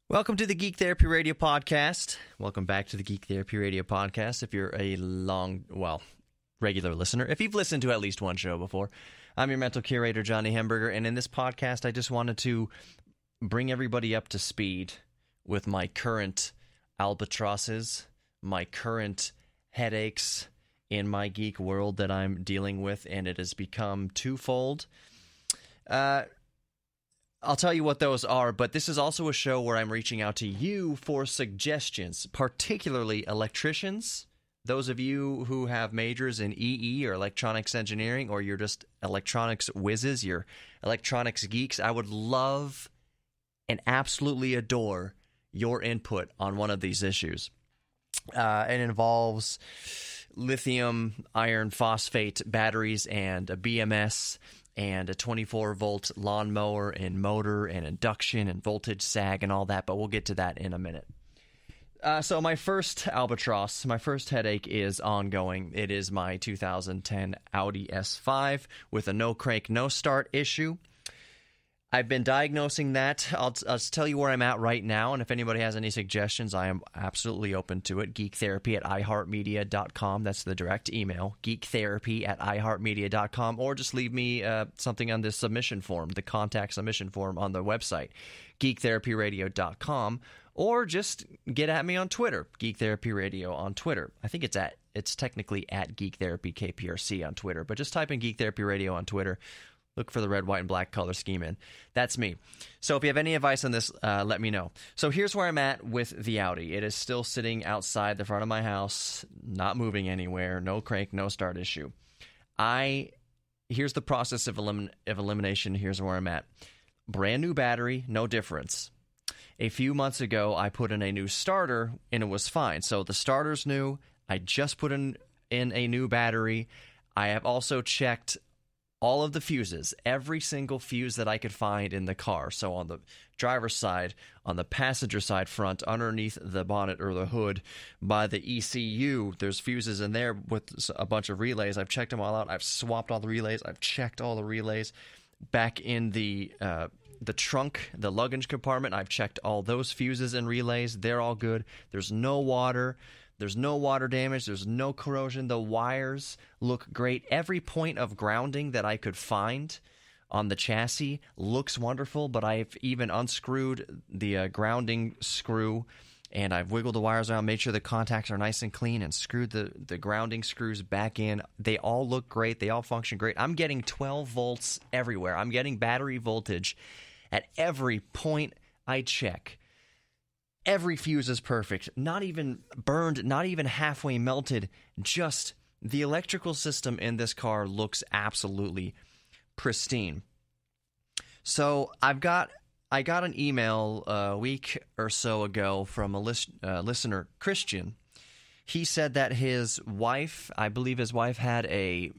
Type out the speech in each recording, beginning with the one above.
Welcome to the Geek Therapy Radio Podcast. Welcome back to the Geek Therapy Radio Podcast. If you're a regular listener, if you've listened to at least one show before, I'm your mental curator, Johnny Hamburger, and in this podcast, I just wanted to bring everybody up to speed with my current albatrosses, my current headaches in my geek world that I'm dealing with, and it has become twofold. I'll tell you what those are, but this is also a show where I'm reaching out to you for suggestions, particularly electricians, those of you who have majors in EE or electronics engineering, or you're just electronics whizzes, you're electronics geeks. I would love and absolutely adore your input on one of these issues. It involves lithium iron phosphate batteries and a BMS and a 24-volt lawnmower and motor and induction and voltage sag and all that, but we'll get to that in a minute. So my first albatross, my first headache is ongoing. It is my 2010 Audi S5 with a no crank, no start issue. I've been diagnosing that. I'll tell you where I'm at right now, and if anybody has any suggestions, I am absolutely open to it. geektherapy@iheartmedia.com. That's the direct email, geektherapy@iheartmedia.com, or just leave me something on the submission form, the contact submission form on the website, geektherapyradio.com, or just get at me on Twitter, Geek Therapy Radio on Twitter. I think it's technically at Geek Therapy KPRC on Twitter, but just type in Geek Therapy Radio on Twitter. Look for the red, white, and black color scheme in. That's me. So if you have any advice on this, let me know. So here's where I'm at with the Audi. It is still sitting outside the front of my house, not moving anywhere, no crank, no start issue. Here's the process of elimination. Here's where I'm at. Brand new battery, no difference. A few months ago, I put in a new starter, and it was fine. So the starter's new. I just put in a new battery. I have also checked all of the fuses, every single fuse that I could find in the car. So on the driver's side, on the passenger side front, underneath the bonnet or the hood, by the ECU, there's fuses in there with a bunch of relays. I've checked them all out. I've swapped all the relays. I've checked all the relays. Back in the trunk, the luggage compartment, I've checked all those fuses and relays. They're all good. There's no water. There's no water damage. There's no corrosion. The wires look great. Every point of grounding that I could find on the chassis looks wonderful, but I've even unscrewed the grounding screw, and I've wiggled the wires around, made sure the contacts are nice and clean, and screwed the grounding screws back in. They all look great. They all function great. I'm getting 12 volts everywhere. I'm getting battery voltage at every point I check. Every fuse is perfect, not even burned, not even halfway melted. Just the electrical system in this car looks absolutely pristine. So I got an email a week or so ago from a listener, Christian. He said that his wife, I believe his wife has a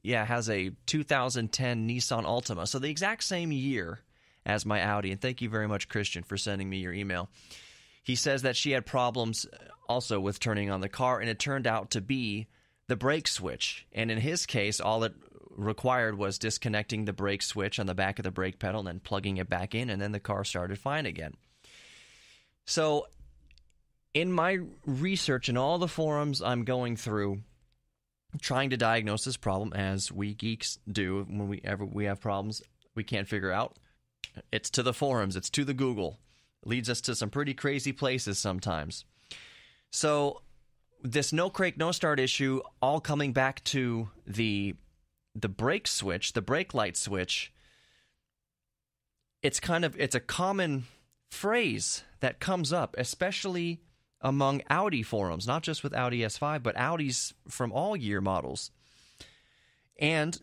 2010 Nissan Altima. So the exact same year as my Audi, and thank you very much, Christian, for sending me your email. He says that she had problems also with turning on the car, and it turned out to be the brake switch. And in his case, all it required was disconnecting the brake switch on the back of the brake pedal and then plugging it back in, and then the car started fine again. So in my research and all the forums I'm going through, trying to diagnose this problem, as we geeks do when we have problems we can't figure out, it's to the forums, it's to the Google. It leads us to some pretty crazy places sometimes. So this no crank, no start issue, all coming back to the brake switch, the brake light switch. It's a common phrase that comes up, especially among Audi forums, not just with Audi S5, but Audis from all year models. And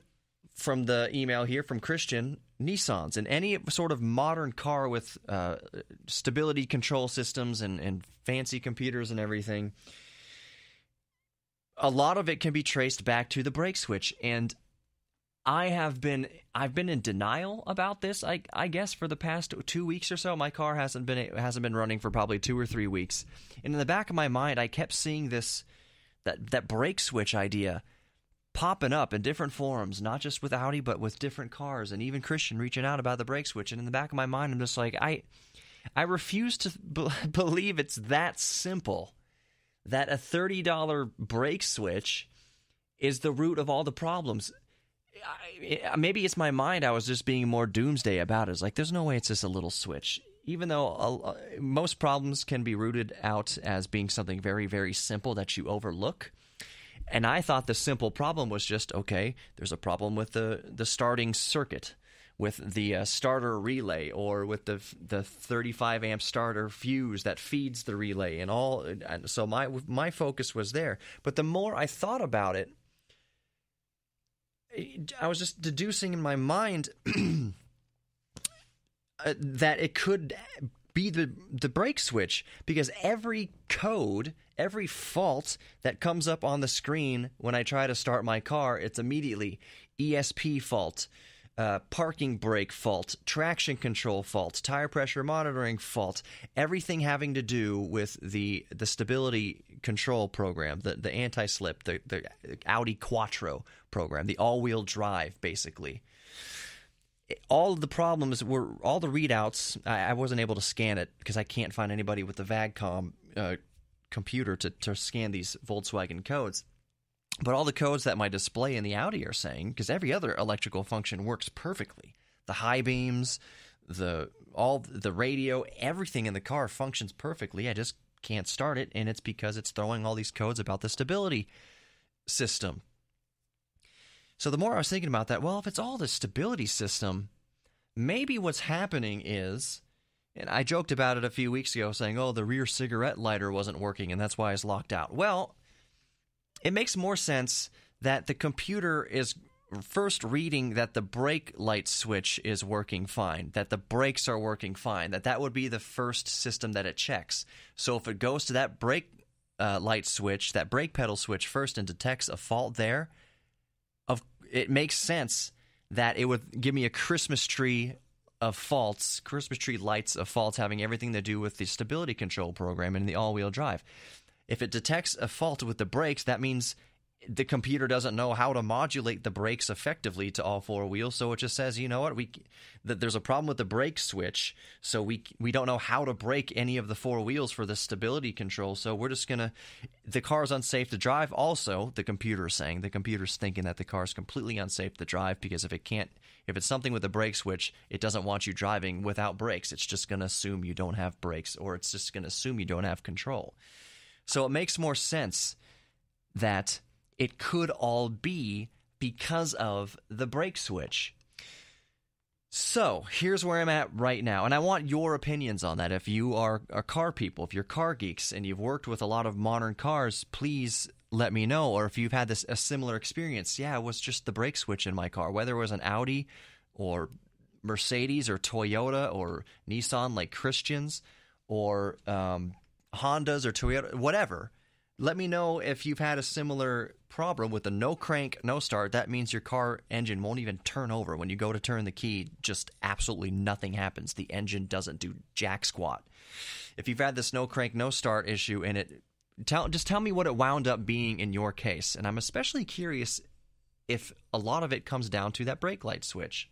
from the email here from Christian, Nissans and any sort of modern car with stability control systems and fancy computers and everything, a lot of it can be traced back to the brake switch. And I've been in denial about this, I guess, for the past 2 weeks or so. My car hasn't been running for probably 2 or 3 weeks. And in the back of my mind, I kept seeing that brake switch idea popping up in different forums, not just with Audi, but with different cars, and even Christian reaching out about the brake switch. And in the back of my mind, I'm just like, I refuse to believe it's that simple, that a $30 brake switch is the root of all the problems. Maybe it's my mind. I was just being more doomsday about it. It's like, there's no way it's just a little switch. Even though most problems can be rooted out as being something very, very simple that you overlook. And I thought the simple problem was just, okay, there's a problem with the starting circuit, with the starter relay, or with the 35 amp starter fuse that feeds the relay, and all. And so my focus was there. But the more I thought about it, I was just deducing in my mind that it could be the brake switch, because every code, every fault that comes up on the screen when I try to start my car, it's immediately ESP fault, parking brake fault, traction control fault, tire pressure monitoring fault, everything having to do with the stability control program, the anti-slip, the Audi Quattro program, the all-wheel drive, basically. All of the problems were, all the readouts, I wasn't able to scan it because I can't find anybody with the VAGCOM computer to scan these Volkswagen codes. But all the codes that my display in the Audi are saying, because every other electrical function works perfectly. The high beams, the radio, everything in the car functions perfectly. I just can't start it, and it's because it's throwing all these codes about the stability system. So the more I was thinking about that, well, if it's all the stability system, maybe what's happening is, and I joked about it a few weeks ago saying, oh, the rear cigarette lighter wasn't working and that's why it's locked out. Well, it makes more sense that the computer is first reading that the brake light switch is working fine, that the brakes are working fine, that would be the first system that it checks. So if it goes to that brake light switch, that brake pedal switch first, and detects a fault there, it makes sense that it would give me a Christmas tree of faults, Christmas tree lights of faults having everything to do with the stability control program and the all-wheel drive. If it detects a fault with the brakes, that means the computer doesn't know how to modulate the brakes effectively to all four wheels, so it just says, you know what, that there's a problem with the brake switch, so we don't know how to brake any of the four wheels for the stability control, so we're just gonna, the car's unsafe to drive. Also, the computer is saying, the computer's thinking that the car's completely unsafe to drive, because if it's something with the brake switch, it doesn't want you driving without brakes. It's just gonna assume you don't have brakes, or it's just gonna assume you don't have control. So it makes more sense that it could all be because of the brake switch. So here's where I'm at right now, and I want your opinions on that. If you are car people, if you're car geeks and you've worked with a lot of modern cars, please let me know. Or if you've had a similar experience, yeah, it was just the brake switch in my car, whether it was an Audi or Mercedes or Toyota or Nissan like Christians, or Hondas or Toyota, whatever. Let me know if you've had a similar problem with the no crank, no start. That means your car engine won't even turn over. When you go to turn the key, just absolutely nothing happens. The engine doesn't do jack squat. If you've had this no crank, no start issue, and just tell me what it wound up being in your case. And I'm especially curious if a lot of it comes down to that brake light switch.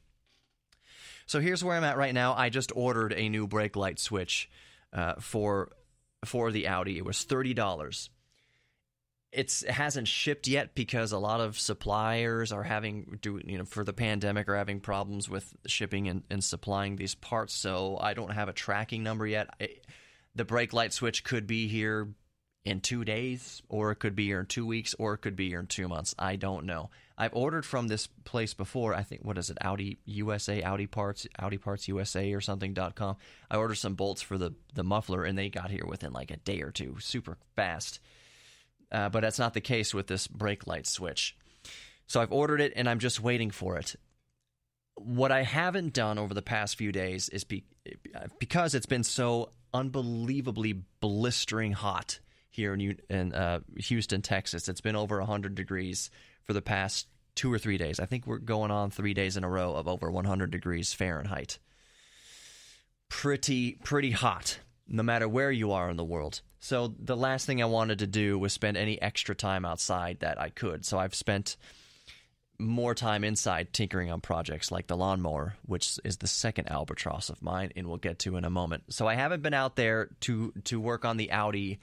So here's where I'm at right now. I just ordered a new brake light switch for the Audi. It was $30. It hasn't shipped yet because a lot of suppliers are for the pandemic, are having problems with shipping and supplying these parts. So I don't have a tracking number yet. The brake light switch could be here in 2 days, or it could be here in 2 weeks, or it could be here in 2 months. I don't know. I've ordered from this place before. I think, what is it? Audi USA, Audi Parts USA or something.com. I ordered some bolts for the muffler, and they got here within like a day or two, super fast. But that's not the case with this brake light switch. So I've ordered it, and I'm just waiting for it. What I haven't done over the past few days is because it's been so unbelievably blistering hot here in Houston, Texas. It's been over 100 degrees for the past 2 or 3 days. I think we're going on 3 days in a row of over 100 degrees Fahrenheit. Pretty hot, no matter where you are in the world. So the last thing I wanted to do was spend any extra time outside that I could. So I've spent more time inside tinkering on projects like the lawnmower, which is the second albatross of mine, and we'll get to in a moment. So I haven't been out there to work on the Audi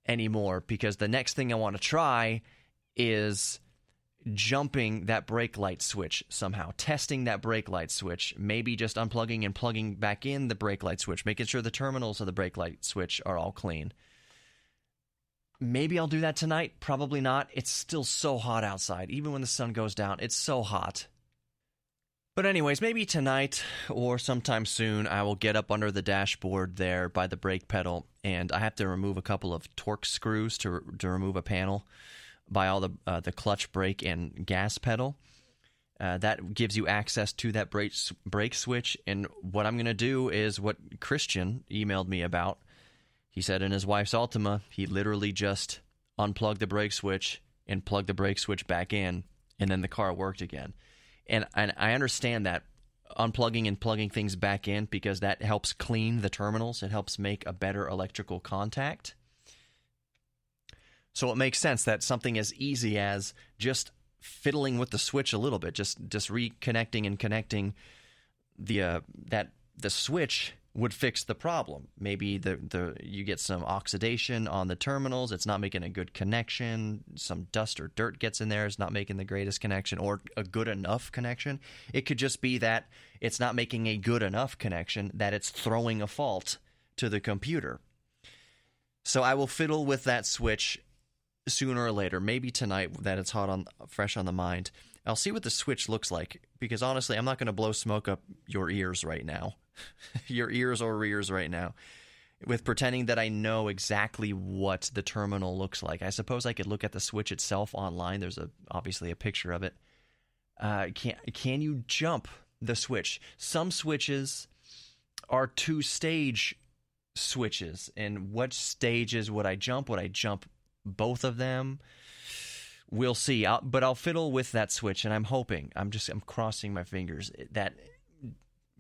anymore because the next thing I want to try is jumping that brake light switch somehow, testing that brake light switch, maybe just unplugging and plugging back in the brake light switch, making sure the terminals of the brake light switch are all clean. Maybe I'll do that tonight. Probably not. It's still so hot outside. Even when the sun goes down, it's so hot. But anyways, maybe tonight or sometime soon, I will get up under the dashboard there by the brake pedal, and I have to remove a couple of Torx screws to remove a panel by all the clutch, brake, and gas pedal. That gives you access to that brake switch, and what I'm going to do is what Christian emailed me about. He said in his wife's Altima, he literally just unplugged the brake switch and plugged the brake switch back in, and then the car worked again. And I understand that, unplugging and plugging things back in, because that helps clean the terminals. It helps make a better electrical contact. So it makes sense that something as easy as just fiddling with the switch a little bit, just reconnecting and connecting the switch would fix the problem. Maybe you get some oxidation on the terminals. It's not making a good connection. Some dust or dirt gets in there. It's not making the greatest connection or a good enough connection. It could just be that it's not making a good enough connection, that it's throwing a fault to the computer. So I will fiddle with that switch sooner or later, maybe tonight that it's fresh on the mind. I'll see what the switch looks like, because honestly, I'm not going to blow smoke up your ears right now. Your ears or ears right now, with pretending that I know exactly what the terminal looks like. I suppose I could look at the switch itself online. There's obviously a picture of it. Can you jump the switch? Some switches are 2-stage switches, and what stages would I jump? Would I jump both of them? We'll see. But I'll fiddle with that switch, and I'm hoping, I'm crossing my fingers that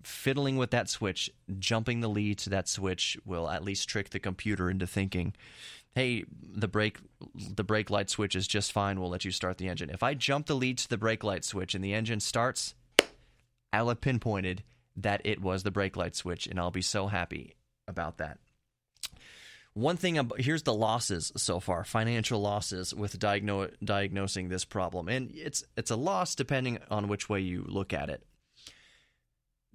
fiddling with that switch, jumping the lead to that switch, will at least trick the computer into thinking, hey, the brake light switch is just fine, we'll let you start the engine. If I jump the lead to the brake light switch and the engine starts, I'll have pinpointed that it was the brake light switch, and I'll be so happy about that. One thing, here's the losses so far, financial losses with diagnosing this problem, and it's a loss depending on which way you look at it.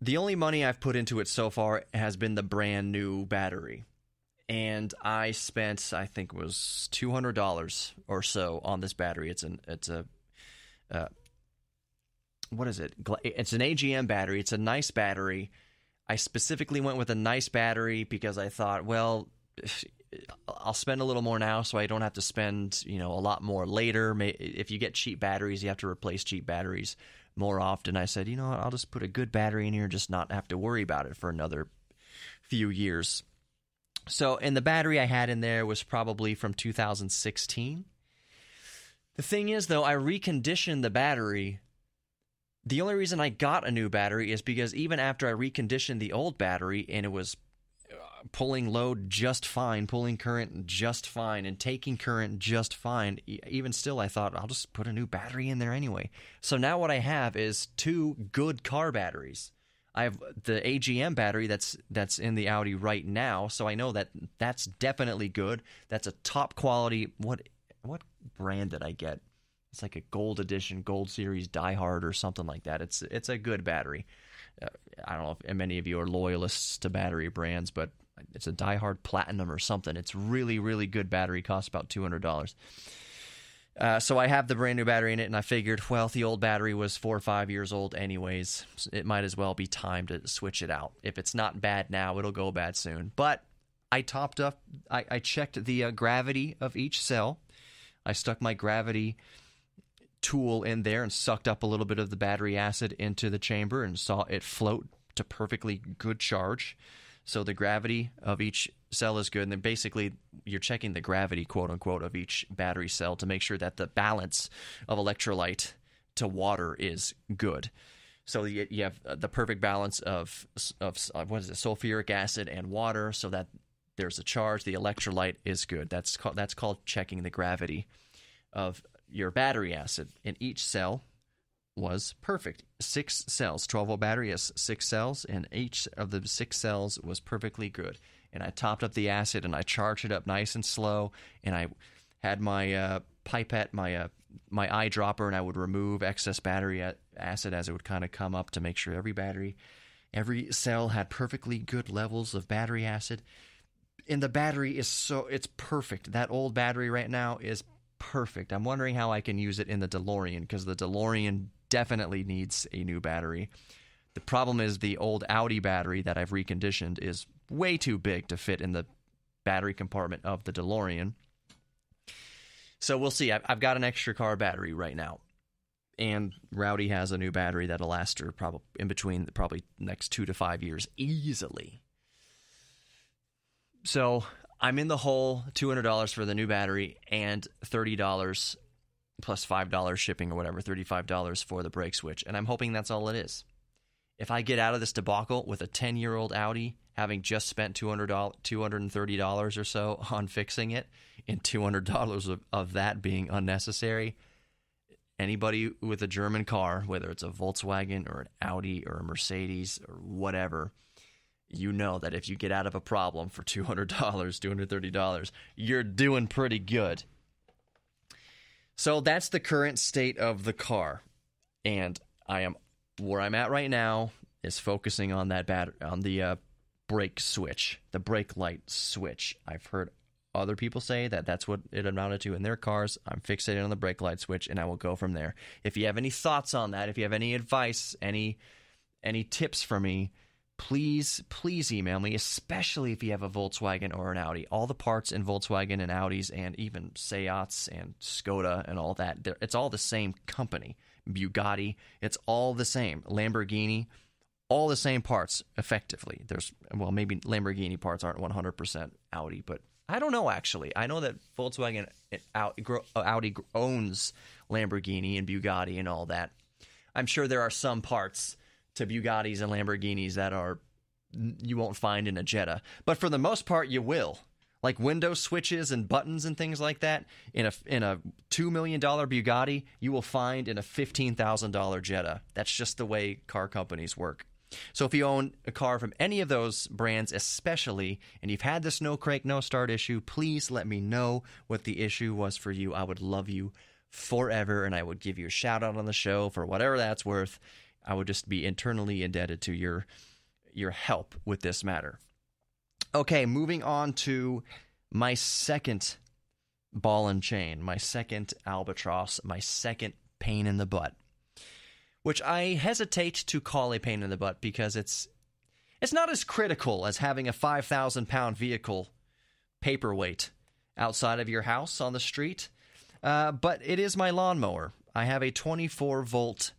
The only money I've put into it so far has been the brand new battery. And I spent, I think it was $200 or so on this battery. It's what is it? It's an AGM battery. It's a nice battery. I specifically went with a nice battery because I thought, well, I'll spend a little more now so I don't have to spend, a lot more later. If you get cheap batteries, you have to replace cheap batteries more often. I said, what, I'll just put a good battery in here and just not have to worry about it for another few years. So, and the battery I had in there was probably from 2016. The thing is, though, I reconditioned the battery. The only reason I got a new battery is because even after I reconditioned the old battery and it was pulling load just fine, pulling current just fine, and taking current just fine, even still I thought, I'll just put a new battery in there anyway. So now what I have is 2 good car batteries. I have the AGM battery that's in the Audi right now, so I know that that's definitely good. That's a top quality. What brand did I get? It's like a gold edition, gold series diehard or something like that. It's a good battery. I don't know if many of you are loyalists to battery brands, but it's a diehard platinum or something. It's really, really good battery. Costs about $200. So I have the brand new battery in it, and I figured, well, the old battery was 4 or 5 years old anyways. It might as well be time to switch it out. If it's not bad now, it'll go bad soon. But I topped up. I checked the gravity of each cell. I stuck my gravity tool in there and sucked up a little bit of the battery acid into the chamber and saw it float to perfectly good charge. So the gravity of each cell is good. And then basically you're checking the gravity, quote unquote, of each battery cell to make sure that the balance of electrolyte to water is good. So you have the perfect balance of sulfuric acid and water, so that there's a charge. The electrolyte is good. That's called checking the gravity of your battery acid. In each cell, was perfect. 6 cells, 12-volt battery has 6 cells, and each of the 6 cells was perfectly good. And I topped up the acid, and I charged it up nice and slow, and I had my pipette, my eyedropper, and I would remove excess battery acid as it would kind of come up to make sure every cell had perfectly good levels of battery acid. And the battery it's perfect. That old battery right now is perfect. I'm wondering how I can use it in the DeLorean, because the DeLorean definitely needs a new battery. The problem is the old Audi battery that I've reconditioned is way too big to fit in the battery compartment of the DeLorean. So we'll see. I've got an extra car battery right now, and Rowdy has a new battery that'll last her probably in between probably next 2 to 5 years easily. So I'm in the hole, $200 for the new battery and $30 plus $5 shipping or whatever, $35 for the brake switch, and I'm hoping that's all it is. If I get out of this debacle with a 10-year-old Audi, having just spent $230 or so on fixing it, and $200 of that being unnecessary, anybody with a German car, whether it's a Volkswagen or an Audi or a Mercedes or whatever, you know that if you get out of a problem for $200, $230, you're doing pretty good. So that's the current state of the car, and where I'm at right now is focusing on the brake switch, the brake light switch. I've heard other people say that that's what it amounted to in their cars. I'm fixated on the brake light switch, and I will go from there. If you have any thoughts on that, if you have any advice, any tips for me, please email me, especially if you have a Volkswagen or an Audi. All the parts in Volkswagen and Audis and even Seats and Skoda and all that, it's all the same company. Bugatti, it's all the same. Lamborghini, all the same parts, effectively. Maybe Lamborghini parts aren't 100% Audi, but I don't know, actually. I know that Volkswagen Audi owns Lamborghini and Bugatti and all that. I'm sure there are some parts to Bugattis and Lamborghinis that you won't find in a Jetta. But for the most part, you will. Like window switches and buttons and things like that, in a $2 million Bugatti, you will find in a $15,000 Jetta. That's just the way car companies work. So if you own a car from any of those brands especially, and you've had this no crank, no start issue, please let me know what the issue was for you. I would love you forever, and I would give you a shout out on the show for whatever that's worth. I would just be internally indebted to your help with this matter. Okay, moving on to my second ball and chain, my second albatross, my second pain in the butt, which I hesitate to call a pain in the butt because it's not as critical as having a 5,000-pound vehicle paperweight outside of your house on the street, but it is my lawnmower. I have a 24-volt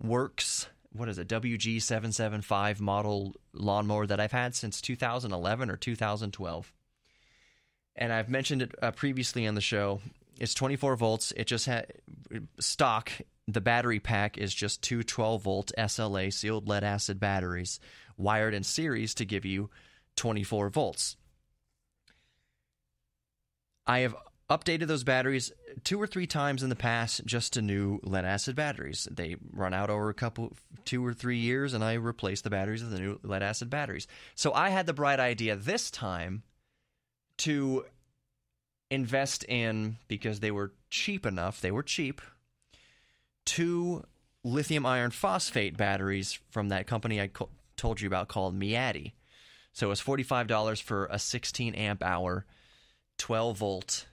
Works, WG775 model lawnmower that I've had since 2011 or 2012. And I've mentioned it previously on the show. It's 24 volts. It just had stock. The battery pack is just two 12-volt SLA sealed lead acid batteries wired in series to give you 24 volts. I have updated those batteries 2 or 3 times in the past just to new lead acid batteries. They run out over 2 or 3 years, and I replace the batteries with the new lead acid batteries. So I had the bright idea this time to invest in, because they were cheap enough, 2 lithium iron phosphate batteries from that company I told you about called Miati. So it was $45 for a 16 amp hour, 12 volt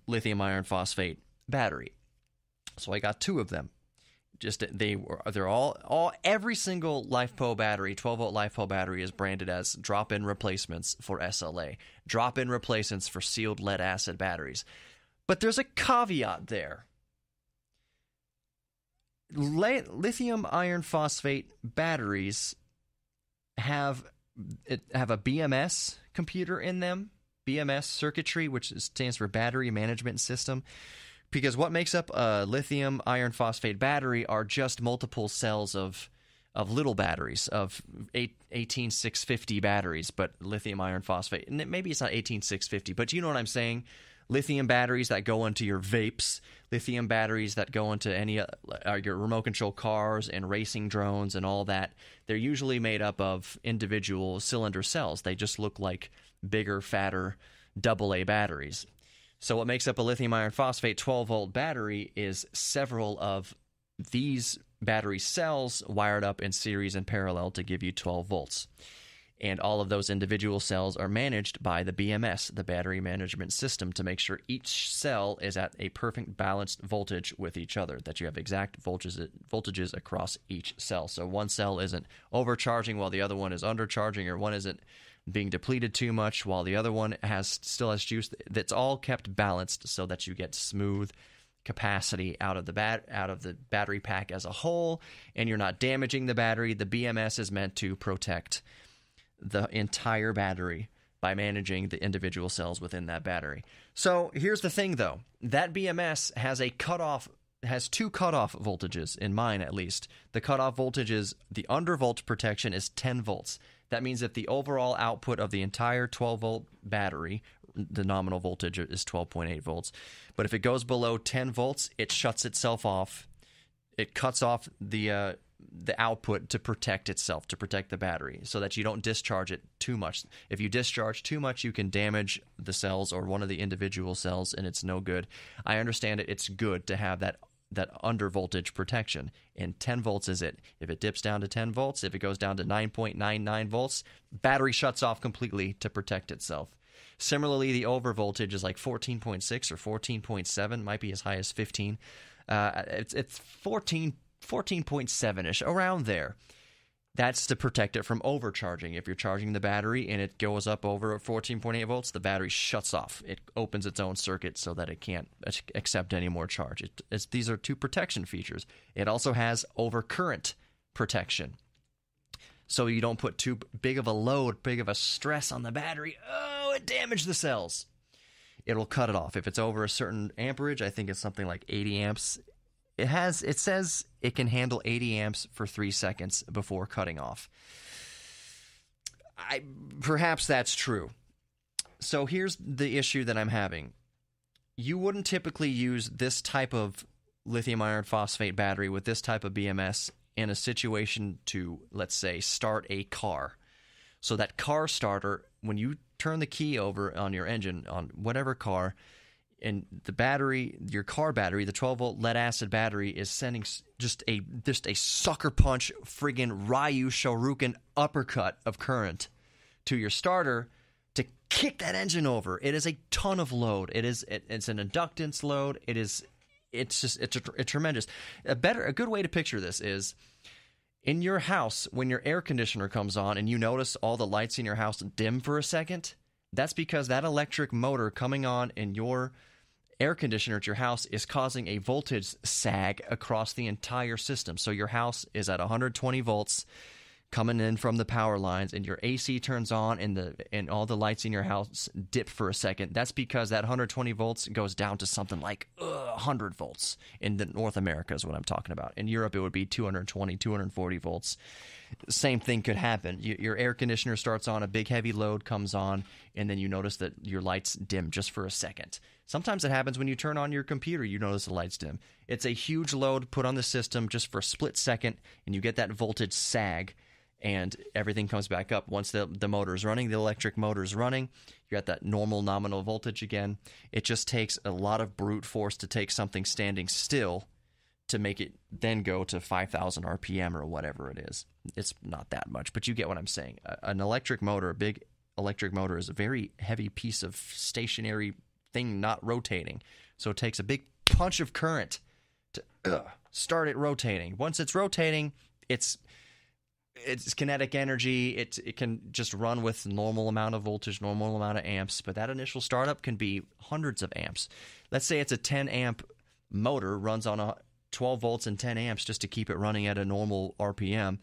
lithium iron phosphate battery. So I got 2 of them. They're all every single LiFePO battery, 12 volt LiFePO battery is branded as drop-in replacements for SLA, drop-in replacements for sealed lead acid batteries. But there's a caveat there. Lithium iron phosphate batteries have a BMS computer in them. BMS circuitry, which stands for Battery Management System, because what makes up a lithium iron phosphate battery are just multiple cells of little batteries, of 18650 batteries, but lithium iron phosphate. And maybe it's not 18650, but you know what I'm saying? lithium batteries that go into your vapes, lithium batteries that go into any your remote control cars and racing drones and all that. They're usually made up of individual cylinder cells. They just look like bigger, fatter AA batteries. So what makes up a lithium iron phosphate 12-volt battery is several of these battery cells wired up in series and parallel to give you 12 volts. And all of those individual cells are managed by the BMS, the battery management system, to make sure each cell is at a perfect balanced voltage with each other, that you have exact voltages across each cell. So one cell isn't overcharging while the other one is undercharging, or one isn't being depleted too much while the other one still has juice. That's all kept balanced so that you get smooth capacity out of the battery pack as a whole, and you're not damaging the battery. The BMS is meant to protect the entire battery by managing the individual cells within that battery. So here's the thing, though. That BMS has two cutoff voltages, in mine at least. The cutoff voltage is, the undervolt protection is 10 volts. That means that the overall output of the entire 12-volt battery, the nominal voltage is 12.8 volts. But if it goes below 10 volts, it shuts itself off. It cuts off the output to protect itself, to protect the battery, so that you don't discharge it too much. If you discharge too much, you can damage the cells or one of the individual cells, and it's no good. I understand it's good to have that under voltage protection, and 10 volts is it. If it dips down to 10 volts, if it goes down to 9.99 volts, battery shuts off completely to protect itself. Similarly, the over voltage is like 14.6 or 14.7, might be as high as 15. It's 14.7-ish, around there. That's to protect it from overcharging. If you're charging the battery and it goes up over 14.8 volts, the battery shuts off. It opens its own circuit so that it can't accept any more charge. These are two protection features. It also has overcurrent protection. So you don't put too big of a load, big of a stress on the battery. Oh, it damaged the cells. It'll cut it off. If it's over a certain amperage, I think it's something like 80 amps, it says it can handle 80 amps for 3 seconds before cutting off. Perhaps that's true. So here's the issue that I'm having. You wouldn't typically use this type of lithium iron phosphate battery with this type of BMS in a situation to, let's say, start a car. So that car starter, when you turn the key over on your engine, on whatever car, and the battery, your car battery, the 12-volt lead-acid battery, is sending just a sucker punch, friggin' Ryu Shoryuken uppercut of current to your starter to kick that engine over. It is a ton of load. It's an inductance load. It's tremendous. A good way to picture this is, in your house, when your air conditioner comes on and you notice all the lights in your house dim for a second, that's because that electric motor coming on in your air conditioner at your house is causing a voltage sag across the entire system. So your house is at 120 volts coming in from the power lines, and your AC turns on, and all the lights in your house dip for a second. That's because that 120 volts goes down to something like 100 volts in North America is what I'm talking about. In Europe, it would be 220, 240 volts. Same thing could happen. Your air conditioner starts on, a big heavy load comes on, and then you notice that your lights dim just for a second. Sometimes it happens when you turn on your computer, you notice the lights dim. It's a huge load put on the system just for a split second, and you get that voltage sag, and everything comes back up. Once the motor is running, the electric motor is running, you're at that normal nominal voltage again. It just takes a lot of brute force to take something standing still to make it then go to 5,000 RPM or whatever it is. It's not that much, but you get what I'm saying. An electric motor, a big electric motor, is a very heavy piece of stationary thing not rotating. So it takes a big punch of current to start it rotating. Once it's rotating, it's kinetic energy. It can just run with normal amount of voltage, normal amount of amps, but that initial startup can be hundreds of amps. Let's say it's a 10 amp motor, runs on a 12 volts and 10 amps just to keep it running at a normal RPM.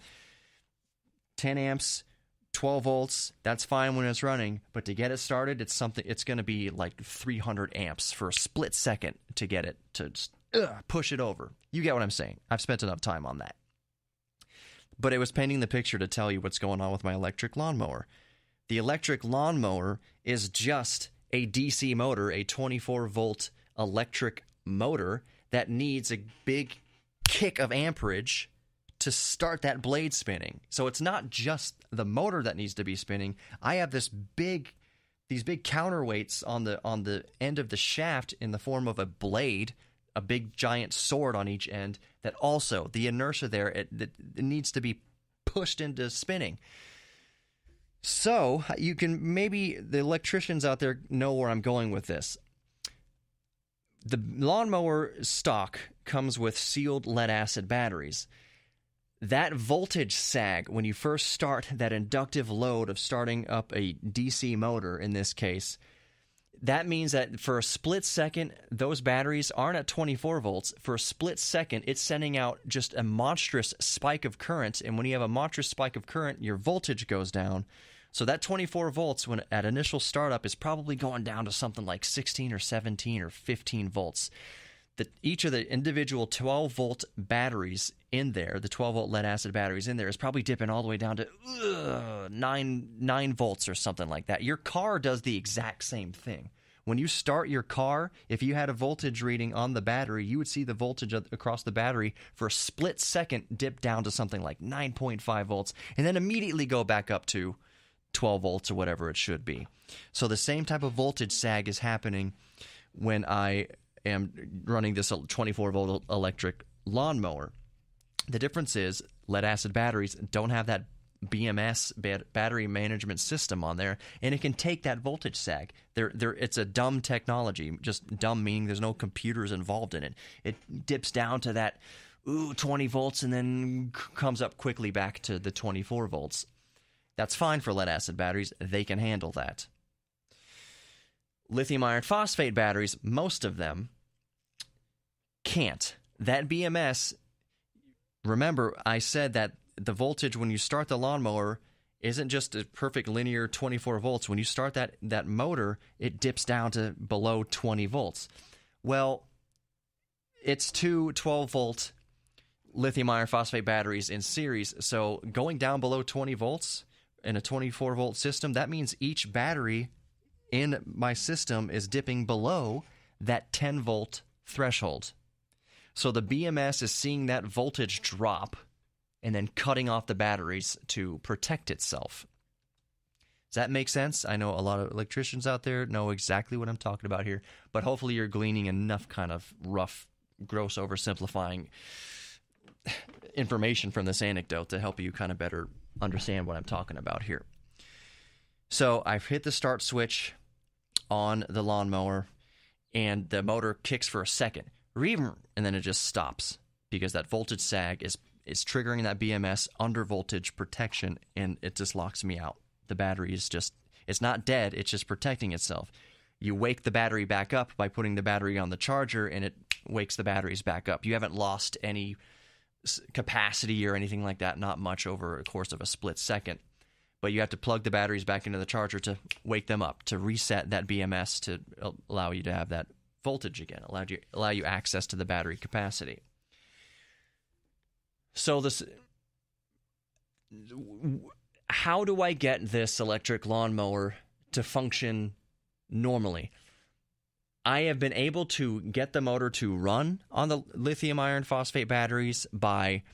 10 amps, 12 volts, that's fine when it's running, but to get it started, it's going to be like 300 amps for a split second to get it to push it over. You get what I'm saying. I've spent enough time on that. But it was painting the picture to tell you what's going on with my electric lawnmower. The electric lawnmower is just a DC motor, a 24-volt electric motor that needs a big kick of amperage to start that blade spinning. So it's not just the motor that needs to be spinning. I have these big counterweights on the end of the shaft in the form of a blade, a big giant sword on each end, that also, the inertia there, it needs to be pushed into spinning. So you can, maybe the electricians out there know where I'm going with this. The lawnmower stock comes with sealed lead-acid batteries. That voltage sag, when you first start that inductive load of starting up a DC motor in this case, that means that for a split second, those batteries aren't at 24 volts. For a split second, it's sending out just a monstrous spike of current, and when you have a monstrous spike of current, your voltage goes down. So that 24 volts when at initial startup is probably going down to something like 16 or 17 or 15 volts. Each of the individual 12-volt batteries in there, the 12-volt lead-acid batteries in there, is probably dipping all the way down to 9 volts or something like that. Your car does the exact same thing. When you start your car, if you had a voltage reading on the battery, you would see the voltage across the battery for a split second dip down to something like 9.5 volts and then immediately go back up to 12 volts or whatever it should be. So the same type of voltage sag is happening when I am running this 24-volt electric lawnmower. The difference is lead-acid batteries don't have that BMS, battery management system, on there, and it can take that voltage sag. It's a dumb technology, just dumb meaning there's no computers involved in it. It dips down to that 20 volts and then comes up quickly back to the 24 volts. That's fine for lead-acid batteries. They can handle that. Lithium iron phosphate batteries, most of them, can't. That BMS, remember I said that the voltage when you start the lawnmower isn't just a perfect linear 24 volts. When you start that motor, it dips down to below 20 volts. Well, it's two 12-volt lithium iron phosphate batteries in series, so going down below 20 volts in a 24-volt system, that means each battery in my system is dipping below that 10-volt threshold. So the BMS is seeing that voltage drop and then cutting off the batteries to protect itself. Does that make sense? I know a lot of electricians out there know exactly what I'm talking about here, but hopefully you're gleaning enough kind of rough, gross, oversimplifying information from this anecdote to help you kind of better understand what I'm talking about here. So I've hit the start switch on the lawnmower, and the motor kicks for a second, and then it just stops because that voltage sag is triggering that BMS under voltage protection, and it just locks me out. The battery is just, it's not dead, it's just protecting itself. You wake the battery back up by putting the battery on the charger, and it wakes the batteries back up. You haven't lost any capacity or anything like that, not much over a course of a split second. But you have to plug the batteries back into the charger to wake them up, to reset that BMS to allow you to have that voltage again, allow you access to the battery capacity. So how do I get this electric lawnmower to function normally? I have been able to get the motor to run on the lithium iron phosphate batteries by,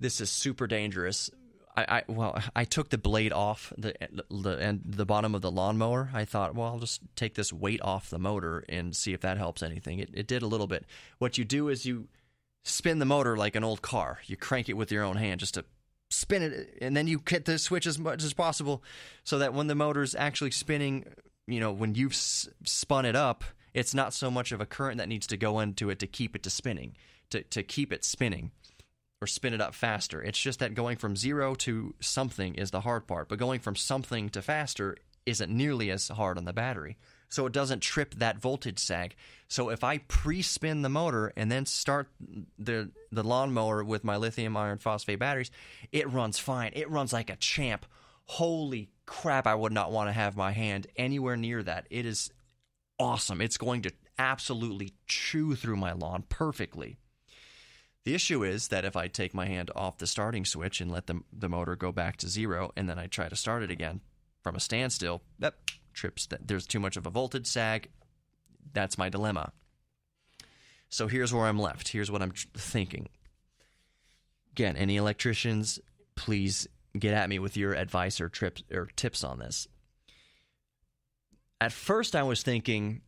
this is super dangerous. I took the blade off the bottom of the lawnmower. I thought, well, I'll just take this weight off the motor and see if that helps anything. It did a little bit. What you do is you spin the motor like an old car. You crank it with your own hand just to spin it, and then you hit the switch as much as possible so that when the motor's actually spinning, when you've spun it up, it's not so much of a current that needs to go into it to keep it to keep it spinning or spin it up faster. It's just that going from zero to something is the hard part, but going from something to faster isn't nearly as hard on the battery. So it doesn't trip that voltage sag. So if I pre-spin the motor and then start the lawnmower with my lithium iron phosphate batteries, it runs fine. It runs like a champ. Holy crap, I would not want to have my hand anywhere near that. It is awesome. It's going to absolutely chew through my lawn perfectly. The issue is that if I take my hand off the starting switch and let the motor go back to zero, and then I try to start it again from a standstill, that trips. There's too much of a voltage sag. That's my dilemma. So here's where I'm left. Here's what I'm thinking. Again, any electricians, please get at me with your advice or tips on this. At first, I was thinking,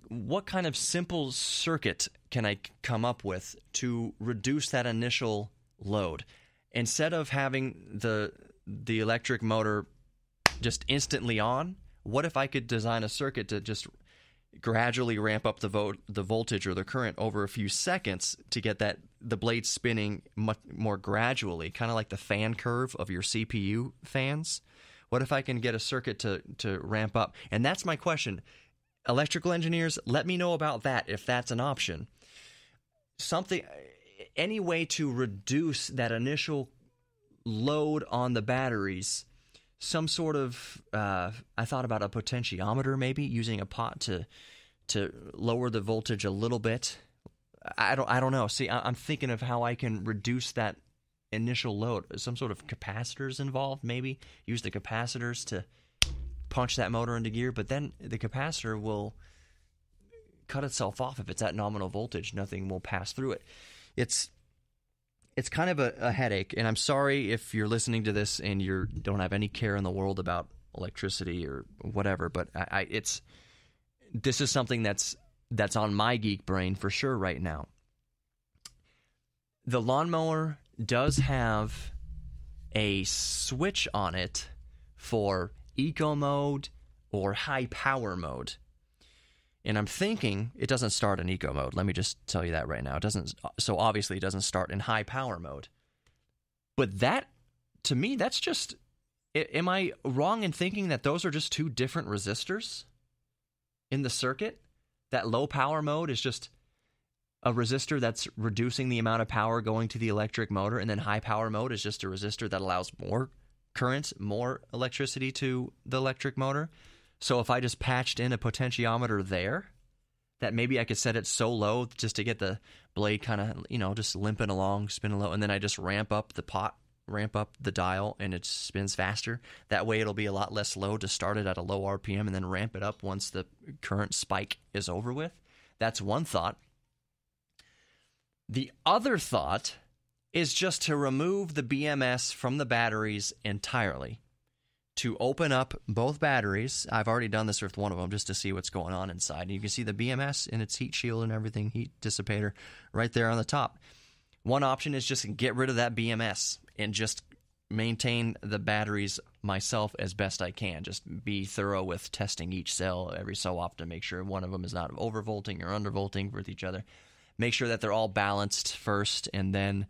what kind of simple circuit can I come up with to reduce that initial load? Instead of having the electric motor just instantly on, what if I could design a circuit to just gradually ramp up the voltage or the current over a few seconds to get the blade spinning much more gradually, kind of like the fan curve of your CPU fans? What if I can get a circuit to ramp up? And that's my question. Electrical engineers, let me know about that if that's an option. Any way to reduce that initial load on the batteries. Some sort of, I thought about a potentiometer, maybe using a pot to lower the voltage a little bit. I don't know. See, I'm thinking of how I can reduce that initial load. Some sort of capacitors involved, maybe use the capacitors to punch that motor into gear, but then the capacitor will cut itself off if it's at nominal voltage. Nothing will pass through it. It's kind of a headache, and I'm sorry if you're listening to this and you don't have any care in the world about electricity or whatever, but this is something that's on my geek brain for sure right now. The lawnmower does have a switch on it for eco mode or high power mode. And I'm thinking it doesn't start in eco mode. Let me just tell you that right now. So obviously it doesn't start in high power mode. But that, to me, that's just, am I wrong in thinking that those are just two different resistors in the circuit? That low power mode is just a resistor that's reducing the amount of power going to the electric motor, and then high power mode is just a resistor that allows more current, more electricity to the electric motor. So if I just patched in a potentiometer there, that maybe I could set it so low just to get the blade kind of, just limping along, spinning low, and then I just ramp up the dial, and it spins faster. That way it'll be a lot less load to start it at a low RPM and then ramp it up once the current spike is over with. That's one thought. The other thought is just to remove the BMS from the batteries entirely, to open up both batteries. I've already done this with one of them just to see what's going on inside. And you can see the BMS and its heat shield and everything, heat dissipator, right there on the top. One option is just get rid of that BMS and just maintain the batteries myself as best I can. Just be thorough with testing each cell every so often, make sure one of them is not overvolting or undervolting with each other. Make sure that they're all balanced first, and then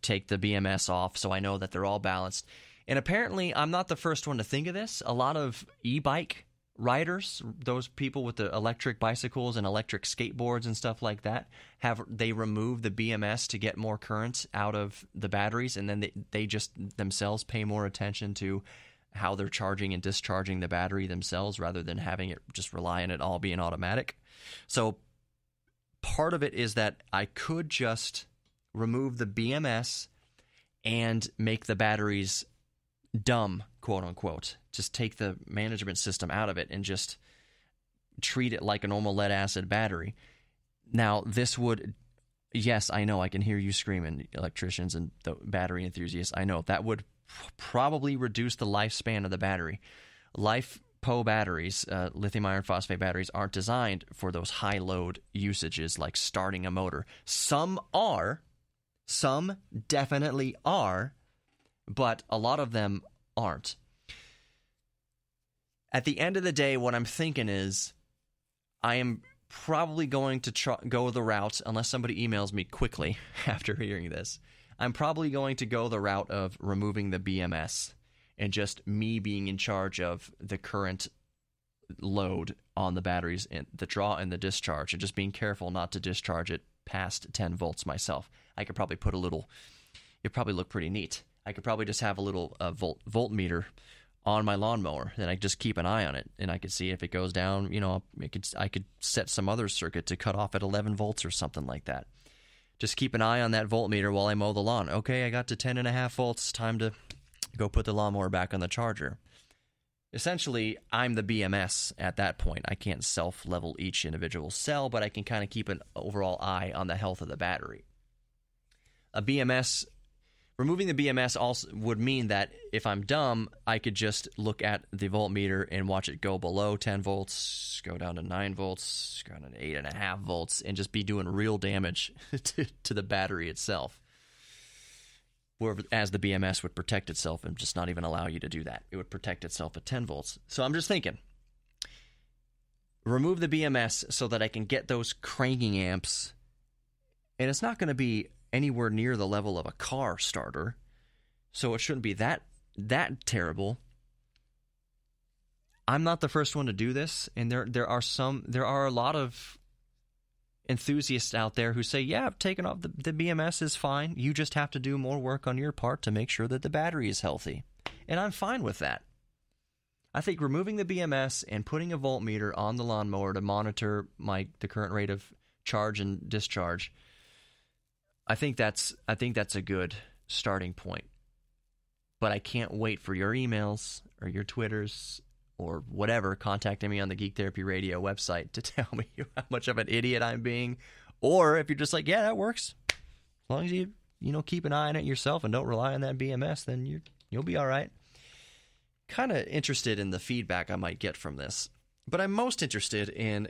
take the BMS off so I know that they're all balanced. And apparently, I'm not the first one to think of this. A lot of e-bike riders, those people with the electric bicycles and electric skateboards and stuff like that, they remove the BMS to get more current out of the batteries, and then they just themselves pay more attention to how they're charging and discharging the battery themselves rather than having it just rely on it all being automatic. So part of it is that I could just remove the BMS and make the batteries dumb, quote unquote. Just take the management system out of it and just treat it like a normal lead acid battery. Now, this would, yes, I know, I can hear you screaming, electricians and the battery enthusiasts. I know that would probably reduce the lifespan of the battery. LiFePO batteries, lithium iron phosphate batteries, aren't designed for those high load usages like starting a motor. Some definitely are, but a lot of them aren't. At the end of the day, what I'm thinking is I am probably going to go the route, unless somebody emails me quickly after hearing this, I'm probably going to go the route of removing the BMS and just me being in charge of the current load on the batteries and the draw and the discharge, and just being careful not to discharge it past 10 volts myself. I could probably put it'd probably look pretty neat. I could probably just have a little voltmeter on my lawnmower, then I just keep an eye on it, and I could see if it goes down. I could set some other circuit to cut off at 11 volts or something like that. Just keep an eye on that voltmeter while I mow the lawn. Okay, I got to 10.5 volts. Time to go put the lawnmower back on the charger. essentially, I'm the BMS at that point. I can't self-level each individual cell, but I can kind of keep an overall eye on the health of the battery. Removing the BMS also would mean that if I'm dumb, I could just look at the voltmeter and watch it go below 10 volts, go down to 9 volts, go down to 8.5 volts, and just be doing real damage to the battery itself. Whereas the BMS would protect itself and just not even allow you to do that. It would protect itself at 10 volts. So I'm just thinking, remove the BMS so that I can get those cranking amps, and it's not going to be anywhere near the level of a car starter, so it shouldn't be that terrible. I'm not the first one to do this, and there are a lot of enthusiasts out there who say, yeah, taking off the BMS is fine. You just have to do more work on your part to make sure that the battery is healthy. And I'm fine with that. I think removing the BMS and putting a voltmeter on the lawnmower to monitor the current rate of charge and discharge, I think that's a good starting point. But I can't wait for your emails or your Twitters or whatever contacting me on the Geek Therapy Radio website to tell me how much of an idiot I'm being. Or if you're just like, yeah, that works. As long as you keep an eye on it yourself and don't rely on that BMS, then you'll be all right. Kind of interested in the feedback I might get from this. But I'm most interested in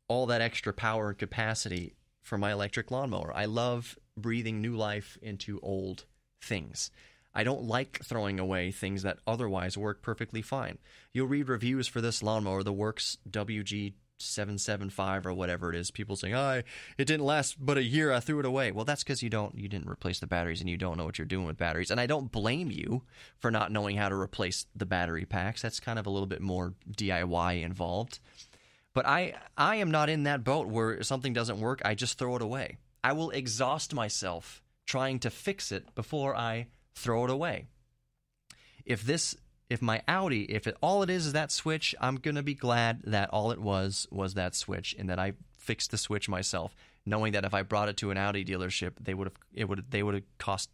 all that extra power and capacity for my electric lawnmower. I love breathing new life into old things. I don't like throwing away things that otherwise work perfectly fine. You'll read reviews for this lawnmower, the Works WG775 or whatever it is. People saying, it didn't last but a year, I threw it away. Well, that's because you didn't replace the batteries and you don't know what you're doing with batteries. And I don't blame you for not knowing how to replace the battery packs. That's kind of a little bit more DIY involved. But I am not in that boat where if something doesn't work, I just throw it away. I will exhaust myself trying to fix it before I throw it away. If my Audi, all it is that switch, I'm going to be glad that all it was that switch and that I fixed the switch myself, knowing that if I brought it to an Audi dealership, they would have cost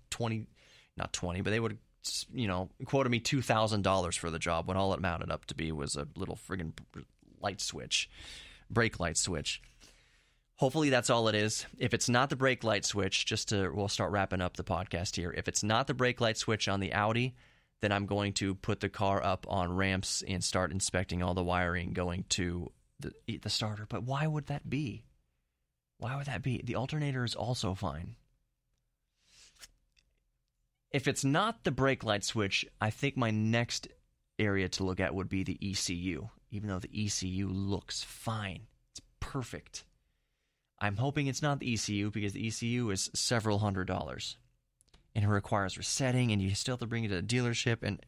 not 20, but they would have, quoted me $2,000 for the job when all it mounted up to be was a little friggin' brake light switch. Hopefully that's all it is. If it's not the brake light switch, we'll start wrapping up the podcast here. If it's not the brake light switch on the Audi, then I'm going to put the car up on ramps and start inspecting all the wiring going to the starter. But why would that be? Why would that be? The alternator is also fine. If it's not the brake light switch, I think my next area to look at would be the ECU, even though the ECU looks fine. It's perfect. I'm hoping it's not the ECU because the ECU is several $100s. And it requires resetting, and you still have to bring it to the dealership, and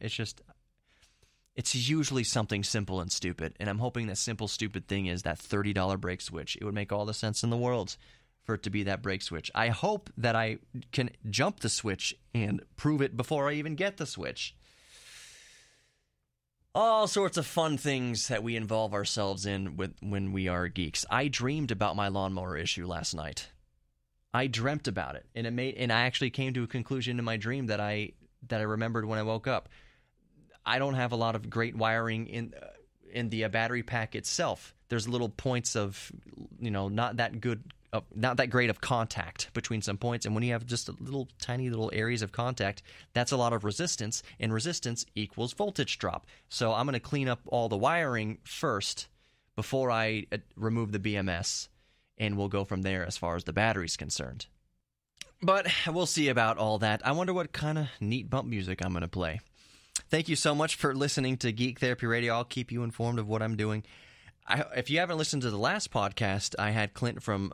it's usually something simple and stupid. And I'm hoping that simple, stupid thing is that $30 brake switch. It would make all the sense in the world for it to be that brake switch. I hope that I can jump the switch and prove it before I even get the switch. All sorts of fun things that we involve ourselves in when we are geeks. I dreamed about my lawnmower issue last night. I dreamt about it, and I actually came to a conclusion in my dream that I remembered when I woke up. I don't have a lot of great wiring in the battery pack itself. There's little points of not that great of contact between some points, and when you have just tiny little areas of contact, that's a lot of resistance, and resistance equals voltage drop. So I'm going to clean up all the wiring first before I remove the BMS, and we'll go from there as far as the battery's concerned. But we'll see about all that. I wonder what kind of neat bump music I'm going to play. Thank you so much for listening to Geek Therapy Radio. I'll keep you informed of what I'm doing. If you haven't listened to the last podcast, I had Colin from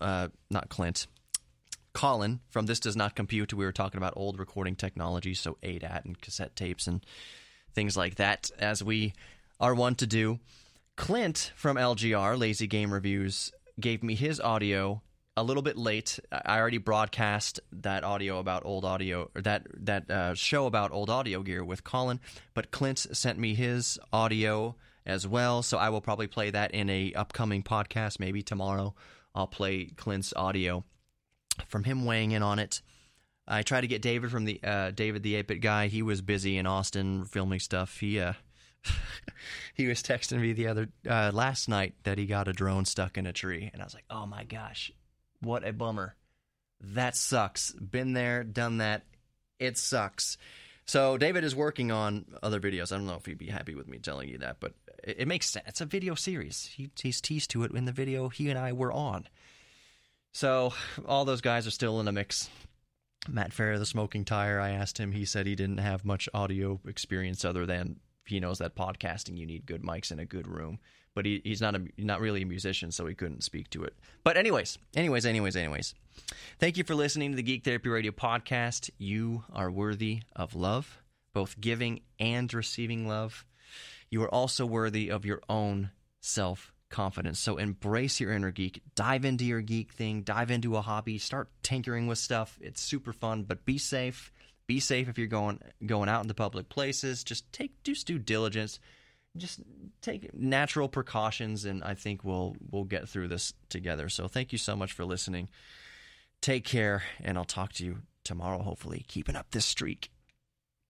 This Does Not Compute. We were talking about old recording technology, so ADAT and cassette tapes and things like that, as we are wont to do. Clint from LGR, Lazy Game Reviews, gave me his audio a little bit late. I already broadcast that audio about old audio, or that show about old audio gear with Colin, but Clint sent me his audio as well, so I will probably play that in a upcoming podcast. Maybe tomorrow I'll play Clint's audio from him weighing in on it. I tried to get David from David the 8-Bit Guy. He was busy in Austin filming stuff. He He was texting me the other last night that he got a drone stuck in a tree, and I was like, "Oh my gosh, what a bummer! That sucks. Been there, done that. It sucks." So David is working on other videos. I don't know if he'd be happy with me telling you that, but it makes sense. It's a video series. He's teased to it in the video he and I were on. So all those guys are still in the mix. Matt Farah, the Smoking Tire, I asked him. He said he didn't have much audio experience other than he knows that podcasting, you need good mics in a good room. But he's not really a musician, so he couldn't speak to it. But anyways. Thank you for listening to the Geek Therapy Radio podcast. You are worthy of love, both giving and receiving love. You are also worthy of your own self-confidence. So embrace your inner geek. Dive into your geek thing. Dive into a hobby. Start tinkering with stuff. It's super fun, but be safe. Be safe if you're going out into public places. Just do due diligence. Just take natural precautions, and I think we'll get through this together. So thank you so much for listening. Take care, and I'll talk to you tomorrow, hopefully, keeping up this streak.